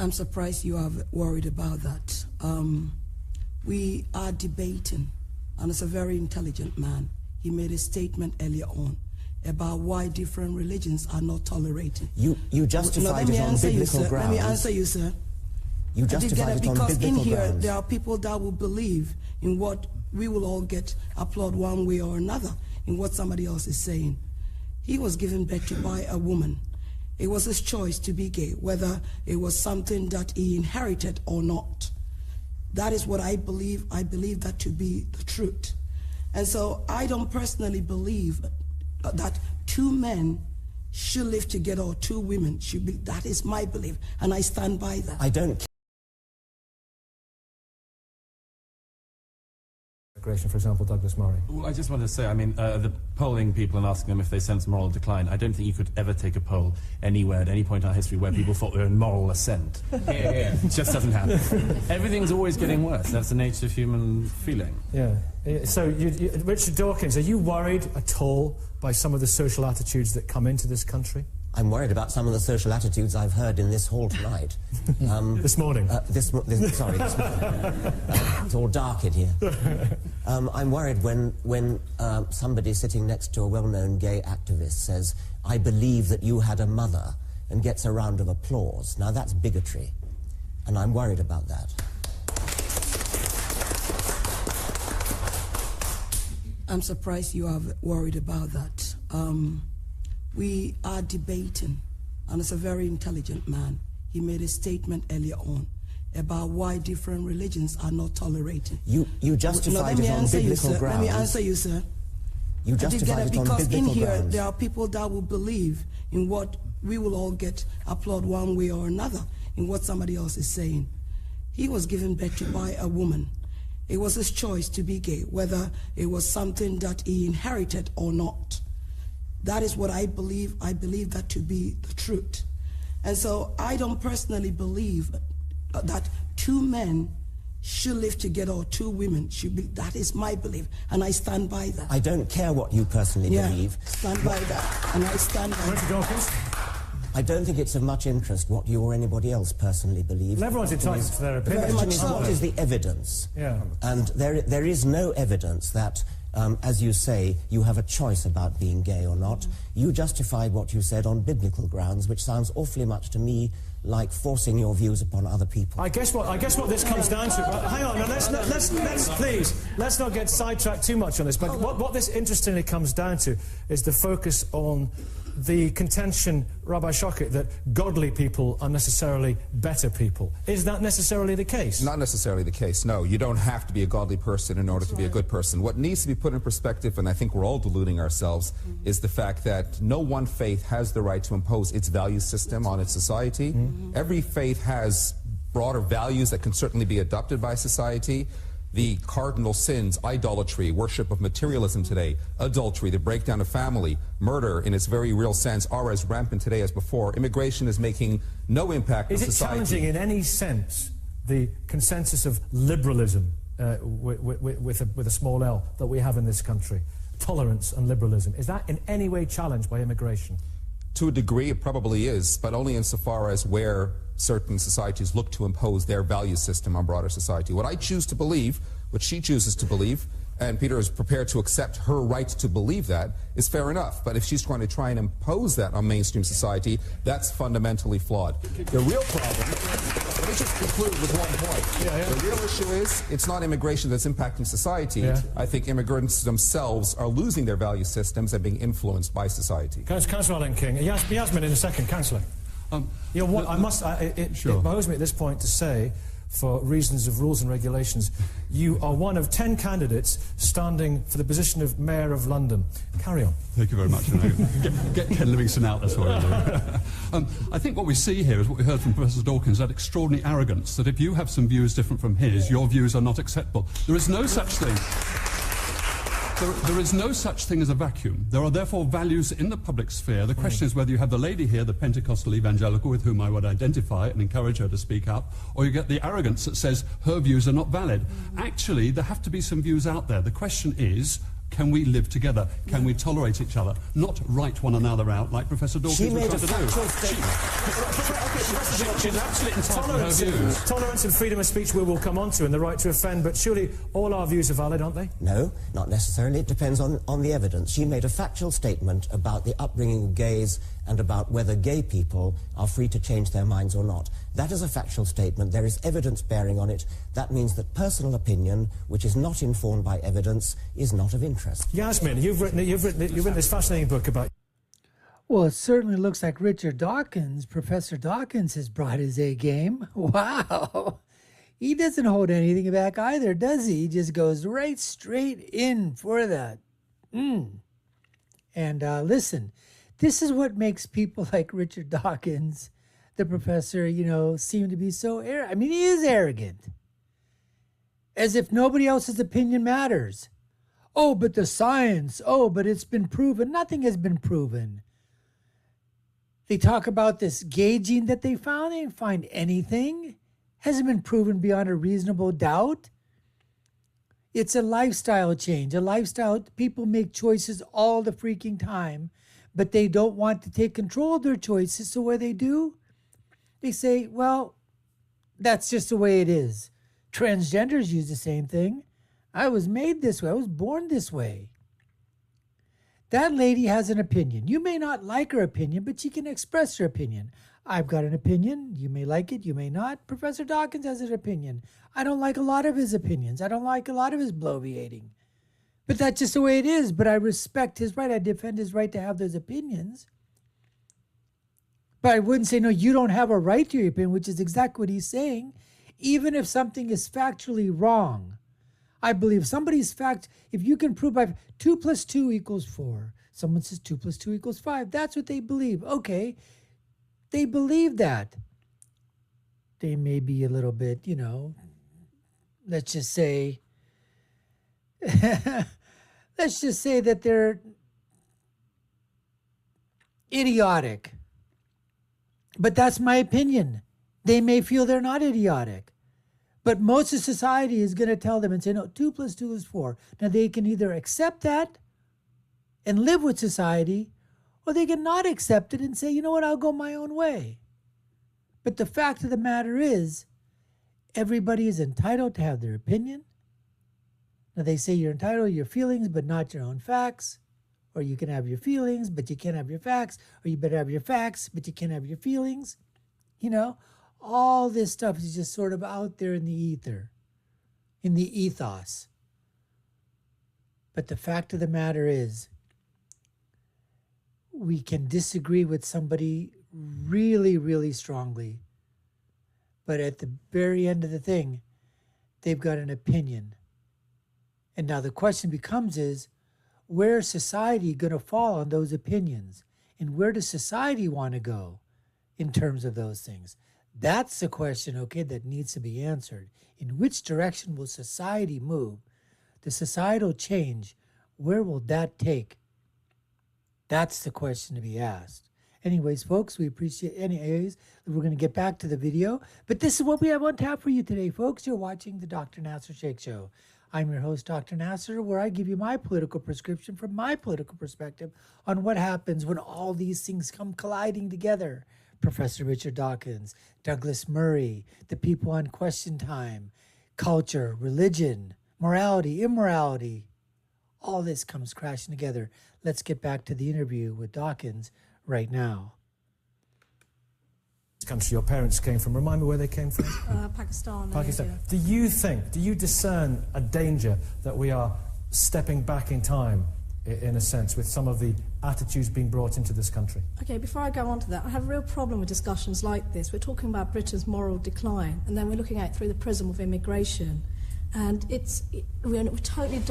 I'm surprised you are worried about that. We are debating, and it's a very intelligent man. He made a statement earlier on about why different religions are not tolerated. You justified it on biblical grounds. Let me answer you, sir. You justified it on biblical grounds. Because in here, there are people that will believe in what we will all get applaud one way or another in what somebody else is saying. He was given birth to by a woman. It was his choice to be gay, whether it was something that he inherited or not. That is what I believe. I believe that to be the truth. And so I don't personally believe that two men should live together or two women should be. That is my belief, and I stand by that. I don't. For example, Douglas Murray. Well, I just want to say, I mean, the polling people and asking them if they sense moral decline, I don't think you could ever take a poll anywhere at any point in our history where people thought they were in moral ascent. It just doesn't happen. Everything's always getting worse. That's the nature of human feeling. Yeah. So, Richard Dawkins, are you worried at all by some of the social attitudes that come into this country? I'm worried about some of the social attitudes I've heard in this hall tonight. This morning? Sorry, this morning. It's all dark in here. I'm worried when somebody sitting next to a well-known gay activist says, "I believe that you had a mother," and gets a round of applause. Now that's bigotry, and I'm worried about that. I'm surprised you are worried about that. We are debating, and it's a very intelligent man. He made a statement earlier on about why different religions are not tolerated. You justified it on biblical grounds. Let me answer you, sir. You justified it on biblical grounds. Because in here, there are people that will believe in what we will all get applaud one way or another in what somebody else is saying. He was given birth to by a woman. It was his choice to be gay, whether it was something that he inherited or not. That is what I believe. I believe that to be the truth. And so I don't personally believe that two men should live together or two women should be. That is my belief, and I stand by that. I don't care what you personally believe. Stand by that, and I stand by Richard Dawkins? I don't think it's of much interest what you or anybody else personally believes. Well, everyone's entitled to their opinion. The question is, what is the evidence? Yeah. And there is no evidence that, as you say, you have a choice about being gay or not. You justified what you said on biblical grounds, which sounds awfully much to me like forcing your views upon other people. I guess what this comes down to. Hang on, now let's not get sidetracked too much on this. But what this interestingly comes down to is the focus on the contention, Rabbi Shaikh, that godly people are necessarily better people. Is that necessarily the case? Not necessarily the case, no. You don't have to be a godly person in order to be a good person. What needs to be put in perspective, and I think we're all deluding ourselves, is the fact that no one faith has the right to impose its value system on its society. Every faith has broader values that can certainly be adopted by society. The cardinal sins, idolatry, worship of materialism today, adultery, the breakdown of family, murder in its very real sense are as rampant today as before. Immigration is making no impact on society. Is it challenging in any sense the consensus of liberalism with a small L that we have in this country? Tolerance and liberalism. Is that in any way challenged by immigration? To a degree, it probably is, but only insofar as where certain societies look to impose their value system on broader society. What I choose to believe, what she chooses to believe, and Peter is prepared to accept her right to believe that, is fair enough. But if she's trying to try and impose that on mainstream society, that's fundamentally flawed. The real problem, let me just conclude with one point. The real issue is, it's not immigration that's impacting society. I think immigrants themselves are losing their value systems and being influenced by society. Councillor Alan King, Yasmin in a second, Councillor. It behoves me at this point to say, for reasons of rules and regulations, you are one of 10 candidates standing for the position of Mayor of London. Carry on. Thank you very much. Get Ken Livingstone out, that's what I do. I think what we see here is what we heard from Professor Dawkins, that extraordinary arrogance, that if you have some views different from his, your views are not acceptable. There is no such thing. There is no such thing as a vacuum. There are therefore values in the public sphere. The question is whether you have the lady here, the Pentecostal evangelical, with whom I would identify and encourage her to speak up, or you get the arrogance that says her views are not valid. Actually, there have to be some views out there. The question is, can we live together? Can we tolerate each other? Not write one another out like Professor Dawkins was trying to do. she's absolutely entitled to her views. Tolerance and freedom of speech we will come on to, and the right to offend, but surely all our views are valid, aren't they? No, not necessarily. It depends on the evidence. She made a factual statement about the upbringing of gays and about whether gay people are free to change their minds or not. That is a factual statement. There is evidence bearing on it. That means that personal opinion, which is not informed by evidence, is not of interest. Yasmin, you've written this fascinating book about... Well, it certainly looks like Richard Dawkins, Professor Dawkins, has brought his A game. Wow. He doesn't hold anything back either, does he? He just goes right straight in for that. And listen, this is what makes people like Richard Dawkins, the professor, seem to be so arrogant. I mean, he is arrogant. As if nobody else's opinion matters. Oh, but the science. Oh, but it's been proven. Nothing has been proven. They talk about this gauging that they found. They didn't find anything. Hasn't been proven beyond a reasonable doubt. It's a lifestyle change. A lifestyle, people make choices all the freaking time, but they don't want to take control of their choices. So what do? They say, well, that's just the way it is. Transgenders use the same thing. I was made this way. I was born this way. That lady has an opinion. You may not like her opinion, but she can express her opinion. I've got an opinion. You may like it, you may not. Professor Dawkins has an opinion. I don't like a lot of his opinions. I don't like a lot of his bloviating. But that's just the way it is. But I respect his right. I defend his right to have those opinions. But I wouldn't say, no, you don't have a right to your opinion, which is exactly what he's saying. Even if something is factually wrong, I believe somebody's fact, if you can prove by 2 + 2 = 4, someone says 2 + 2 = 5, that's what they believe. Okay, they believe that. They may be a little bit, let's just say, that they're idiotic. But that's my opinion. They may feel they're not idiotic. But most of society is going to tell them and say, no, 2 + 2 = 4. Now, they can either accept that and live with society, or they can not accept it and say, you know what, I'll go my own way. But the fact of the matter is, everybody is entitled to have their opinion. Now, they say you're entitled to your feelings, but not your own facts. Or you can have your feelings, but you can't have your facts. Or you better have your facts, but you can't have your feelings. All this stuff is just sort of out there in the ether, in the ethos. But the fact of the matter is, we can disagree with somebody really, really strongly. But at the very end of the thing, they've got an opinion. And now the question becomes is, where is society going to fall on those opinions? And where does society want to go in terms of those things? That's the question, okay, that needs to be answered. In which direction will society move? The societal change, where will that take? That's the question to be asked. Anyways, folks, we appreciate we're going to get back to the video. But this is what we have on tap for you today, folks. You're watching the Dr. Nasir Shaikh Show. I'm your host, Dr. Nasir, where I give you my political prescription from my political perspective on what happens when all these things come colliding together. Professor Richard Dawkins, Douglas Murray, the people on Question Time, culture, religion, morality, immorality. All this comes crashing together. Let's get back to the interview with Dawkins right now. Country your parents came from. Remind me where they came from. Pakistan. Pakistan. Do you discern a danger that we are stepping back in time, in a sense, with some of the attitudes being brought into this country? Okay, before I go on to that, I have a real problem with discussions like this. We're talking about Britain's moral decline, and then we're looking at it through the prism of immigration. And we're totally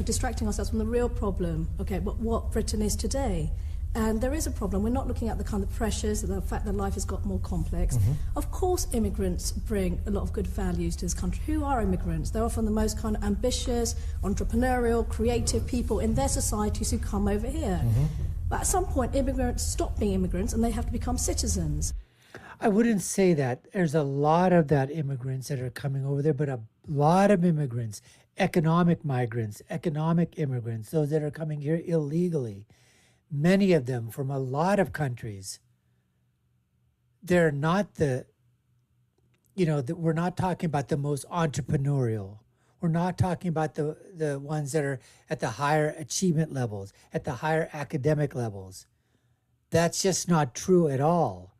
distracting ourselves from the real problem, okay, but what Britain is today. And there is a problem. We're not looking at the kind of pressures, the fact that life has got more complex. Mm-hmm. Of course, immigrants bring a lot of good values to this country. Who are immigrants? They're often the most kind of ambitious, entrepreneurial, creative people in their societies who come over here. Mm-hmm. But at some point, immigrants stop being immigrants and they have to become citizens. I wouldn't say that. There's a lot of that immigrants that are coming over there, but a lot of immigrants, economic migrants, economic immigrants, those that are coming here illegally, many of them from a lot of countries, they're not the that we're not talking about the most entrepreneurial. We're not talking about the ones that are at the higher achievement levels, at the higher academic levels. That's just not true at all.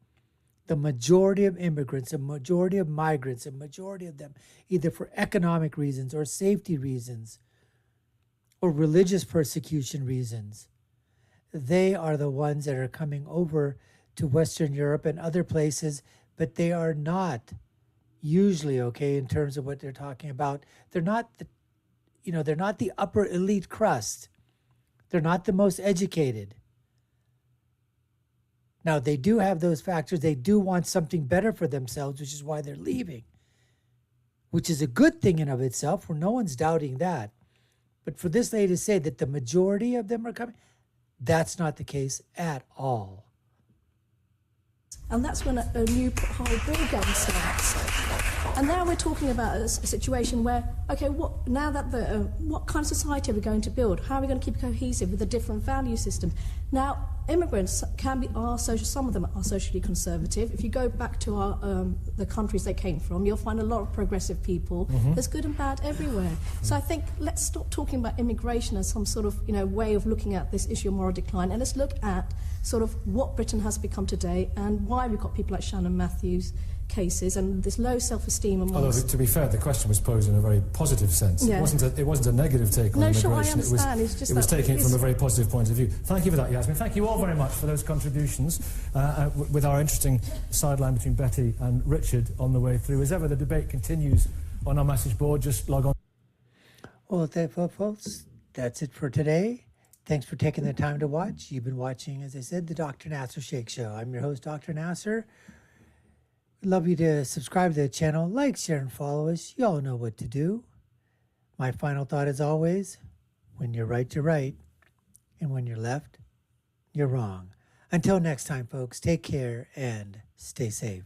The majority of immigrants, a majority of migrants, a majority of them, either for economic reasons or safety reasons or religious persecution reasons, they are the ones that are coming over to Western Europe and other places, but they are not usually, okay, in terms of what they're talking about. They're not they're not the upper elite crust. They're not the most educated. Now, they do have those factors. They do want something better for themselves, which is why they're leaving, which is a good thing in of itself, where no one's doubting that. But for this lady to say that the majority of them are coming, that's not the case at all. And that's when a new whole ball game starts. And now we're talking about a situation where, okay, now that what kind of society are we going to build? How are we going to keep cohesive with a different value system? Now, immigrants some of them are socially conservative. If you go back to the countries they came from, you'll find a lot of progressive people. Mm-hmm. There's good and bad everywhere. So I think let's stop talking about immigration as some sort of way of looking at this issue of moral decline, and let's look at sort of what Britain has become today and why we've got people like Shannon Matthews cases and this low self-esteem amongst... Although, to be fair, the question was posed in a very positive sense. Yeah. It wasn't a negative take on immigration. No, sure, I understand. It was taking it from a very positive point of view. Thank you for that, Yasmin. Thank you all very much for those contributions with our interesting sideline between Betty and Richard on the way through. As ever, the debate continues on our message board. Just log on. Well, folks, that's it for today. Thanks for taking the time to watch. You've been watching, as I said, the Dr. Nasir Shaikh Show. I'm your host, Dr. Nasir. We'd love you to subscribe to the channel, like, share, and follow us. You all know what to do. My final thought is always, when you're right, you're right. And when you're left, you're wrong. Until next time, folks, take care and stay safe.